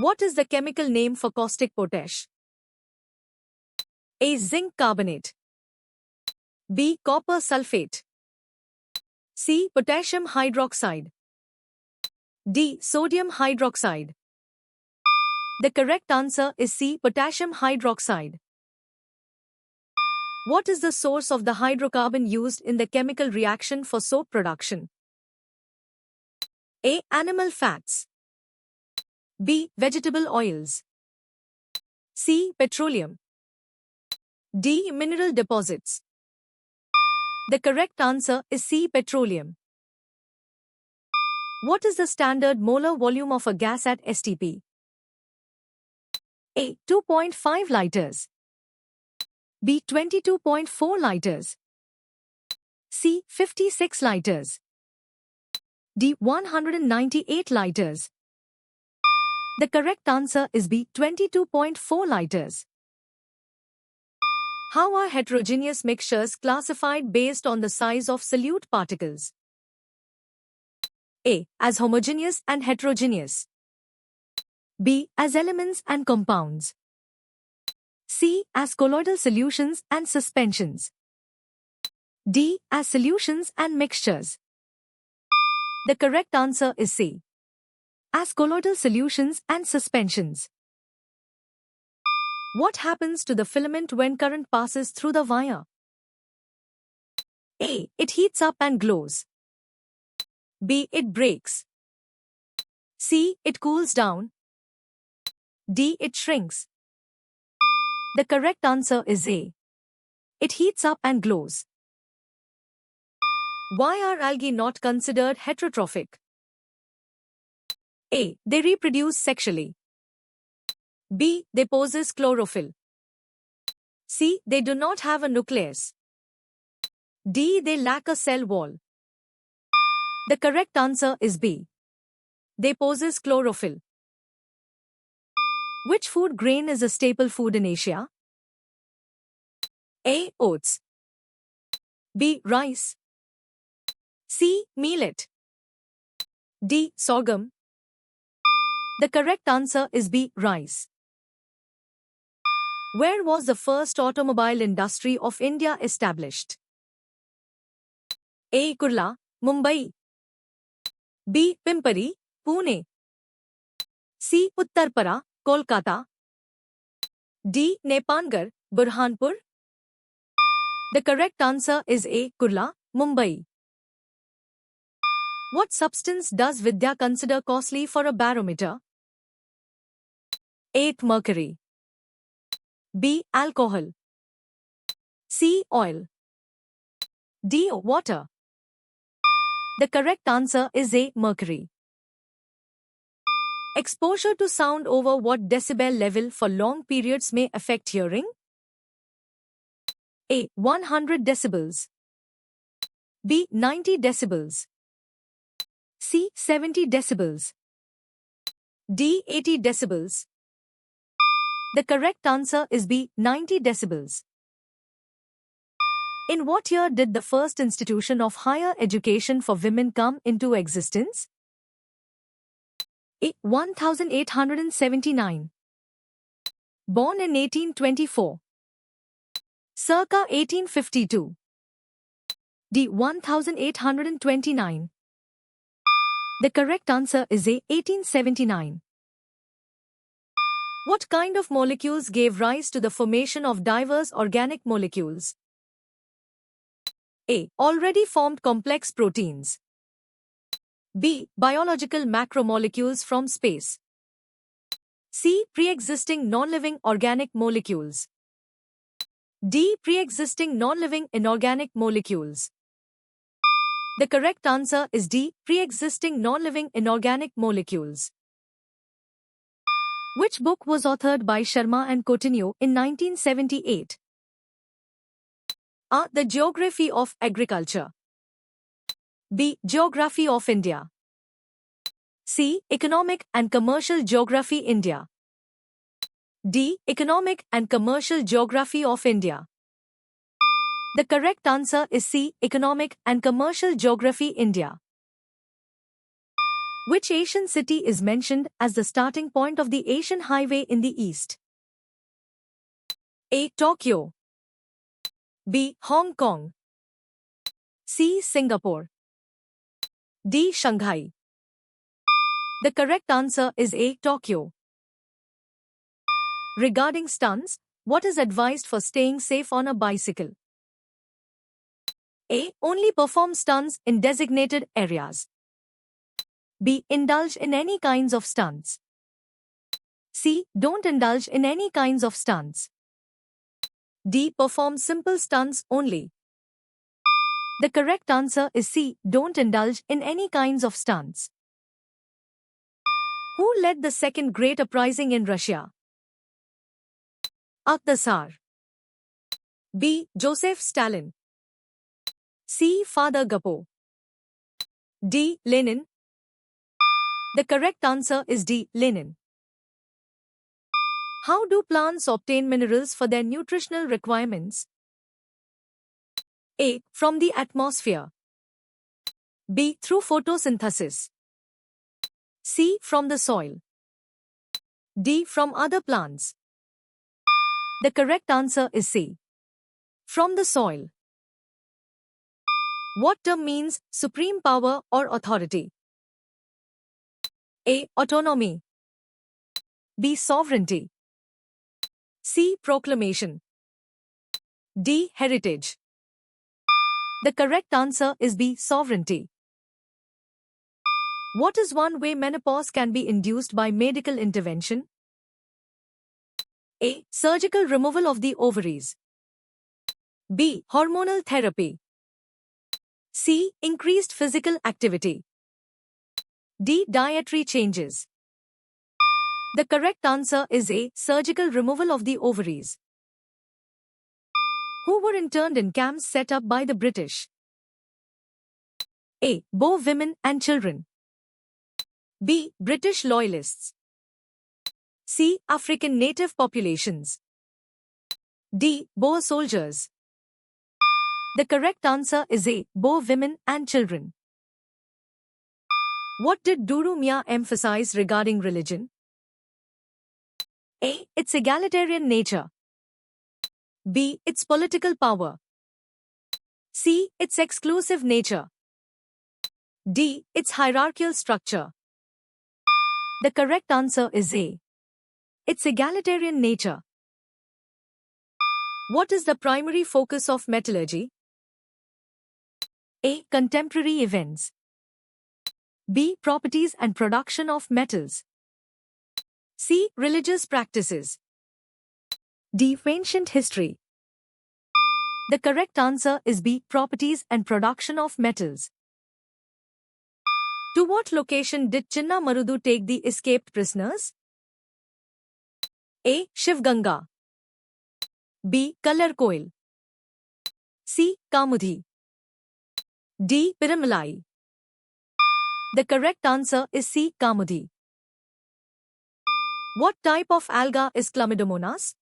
What is the chemical name for caustic potash? A. Zinc carbonate. B. Copper sulfate. C. Potassium hydroxide. D. Sodium hydroxide. The correct answer is C. Potassium hydroxide. What is the source of the hydrocarbon used in the chemical reaction for soap production? A. Animal fats. B. Vegetable oils. C. Petroleum. D. Mineral deposits. The correct answer is C. Petroleum. What is the standard molar volume of a gas at STP? A. 2.5 liters. B. 22.4 liters. C. 56 liters. D. 198 liters. The correct answer is B. 22.4 liters. How are heterogeneous mixtures classified based on the size of solute particles? A. As homogeneous and heterogeneous. B. As elements and compounds. C. As colloidal solutions and suspensions. D. As solutions and mixtures. The correct answer is C. As colloidal solutions and suspensions. What happens to the filament when current passes through the wire? A. It heats up and glows. B. It breaks. C. It cools down. D. It shrinks. The correct answer is A. It heats up and glows. Why are algae not considered heterotrophic? A. They reproduce sexually. B. They possess chlorophyll. C. They do not have a nucleus. D. They lack a cell wall. The correct answer is B. They possess chlorophyll. Which food grain is a staple food in Asia? A. Oats. B. Rice. C. Millet. D. Sorghum. The correct answer is B. Rice. Where was the first automobile industry of India established? A. Kurla, Mumbai. B. Pimpari, Pune. C. Uttarpara, Kolkata. D. Nepangar, Burhanpur. The correct answer is A. Kurla, Mumbai. What substance does Vidya consider costly for a barometer? A. Mercury. B. Alcohol. C. Oil. D. Water. The correct answer is A. Mercury. Exposure to sound over what decibel level for long periods may affect hearing? A. 100 decibels. B. 90 decibels. C. 70 decibels. D. 80 decibels. The correct answer is B. 90 decibels. In what year did the first institution of higher education for women come into existence? A. 1879. Born in 1824. Circa 1852. D. 1829. The correct answer is A. 1879. What kind of molecules gave rise to the formation of diverse organic molecules? A. Already formed complex proteins. B. Biological macromolecules from space. C. Pre-existing non-living organic molecules. D. Pre-existing non-living inorganic molecules. The correct answer is D. Pre-existing non-living inorganic molecules. Which book was authored by Sharma and Coutinho in 1978? A. The Geography of Agriculture. B. Geography of India. C. Economic and Commercial Geography India. D. Economic and Commercial Geography of India. The correct answer is C. Economic and Commercial Geography India. Which Asian city is mentioned as the starting point of the Asian Highway in the East? A. Tokyo. B. Hong Kong. C. Singapore. D. Shanghai. The correct answer is A. Tokyo. Regarding stunts, what is advised for staying safe on a bicycle? A. Only perform stunts in designated areas. B. Indulge in any kinds of stunts. C. Don't indulge in any kinds of stunts. D. Perform simple stunts only. The correct answer is C. Don't indulge in any kinds of stunts. Who led the Second Great Uprising in Russia? A. The Tsar. B. Joseph Stalin. C. Father Gapo. D. Lenin. The correct answer is D. Lenin. How do plants obtain minerals for their nutritional requirements? A. From the atmosphere. B. Through photosynthesis. C. From the soil. D. From other plants. The correct answer is C. From the soil. What term means supreme power or authority? A. Autonomy. B. Sovereignty. C. Proclamation. D. Heritage. The correct answer is B. Sovereignty. What is one way menopause can be induced by medical intervention? A. Surgical removal of the ovaries. B. Hormonal therapy. C. Increased physical activity. D. Dietary changes. The correct answer is A. Surgical removal of the ovaries. Who were interned in camps set up by the British? A. Boer women and children. B. British loyalists. C. African native populations. D. Boer soldiers. The correct answer is A. Boer women and children. What did Duru Mia emphasize regarding religion? A. Its egalitarian nature. B. Its political power. C. Its exclusive nature. D. Its hierarchical structure. The correct answer is A. Its egalitarian nature. What is the primary focus of metallurgy? A. Contemporary events. B. Properties and production of metals. C. Religious practices. D. Ancient history. The correct answer is B. Properties and production of metals. To what location did Chinna Marudu take the escaped prisoners? A. Shivganga. B. Kallarkoil. C. Kamudhi. D. Piramalai. The correct answer is C. Kamudhi. What type of alga is Chlamydomonas?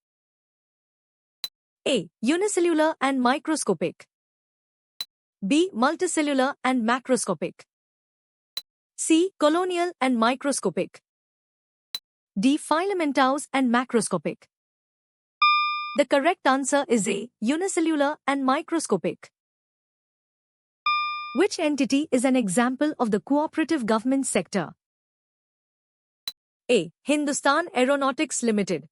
A. Unicellular and microscopic. B. Multicellular and macroscopic. C. Colonial and microscopic. D. Filamentous and macroscopic. The correct answer is A. Unicellular and microscopic. Which entity is an example of the cooperative government sector? A. Hindustan Aeronautics Limited.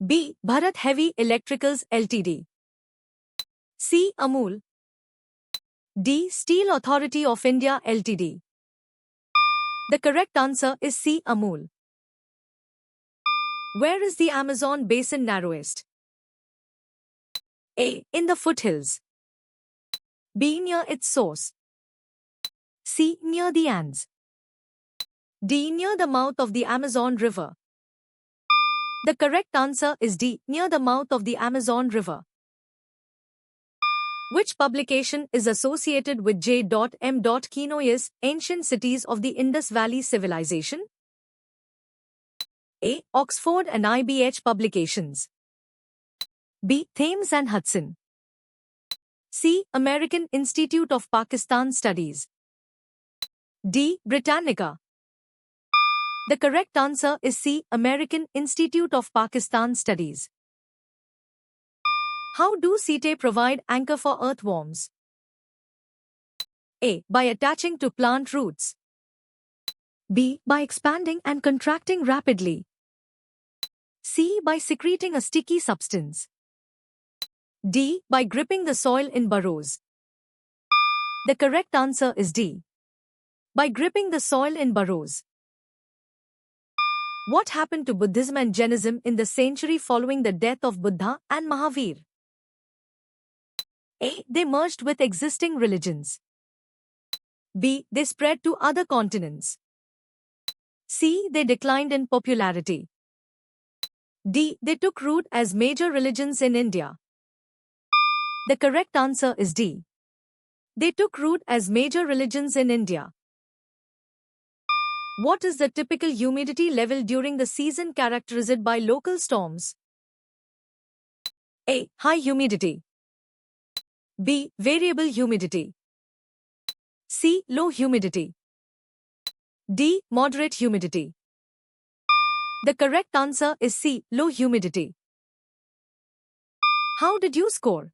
B. Bharat Heavy Electricals Ltd. C. Amul. D. Steel Authority of India Ltd. The correct answer is C. Amul. Where is the Amazon basin narrowest? A. In the foothills. B. Near its source. C. Near the Andes. D. Near the mouth of the Amazon River. The correct answer is D. Near the mouth of the Amazon River. Which publication is associated with J. M. Quinones' Ancient Cities of the Indus Valley Civilization? A. Oxford and IBH Publications. B. Thames and Hudson. C. American Institute of Pakistan Studies. D. Britannica. The correct answer is C. American Institute of Pakistan Studies. How do setae provide anchor for earthworms? A. By attaching to plant roots. B. By expanding and contracting rapidly. C. By secreting a sticky substance. D. By gripping the soil in burrows. The correct answer is D. By gripping the soil in burrows. What happened to Buddhism and Jainism in the century following the death of Buddha and Mahavir? A. They merged with existing religions. B. They spread to other continents. C. They declined in popularity. D. They took root as major religions in India. The correct answer is D. They took root as major religions in India. What is the typical humidity level during the season characterized by local storms? A. High humidity. B. Variable humidity. C. Low humidity. D. Moderate humidity. The correct answer is C. Low humidity. How did you score?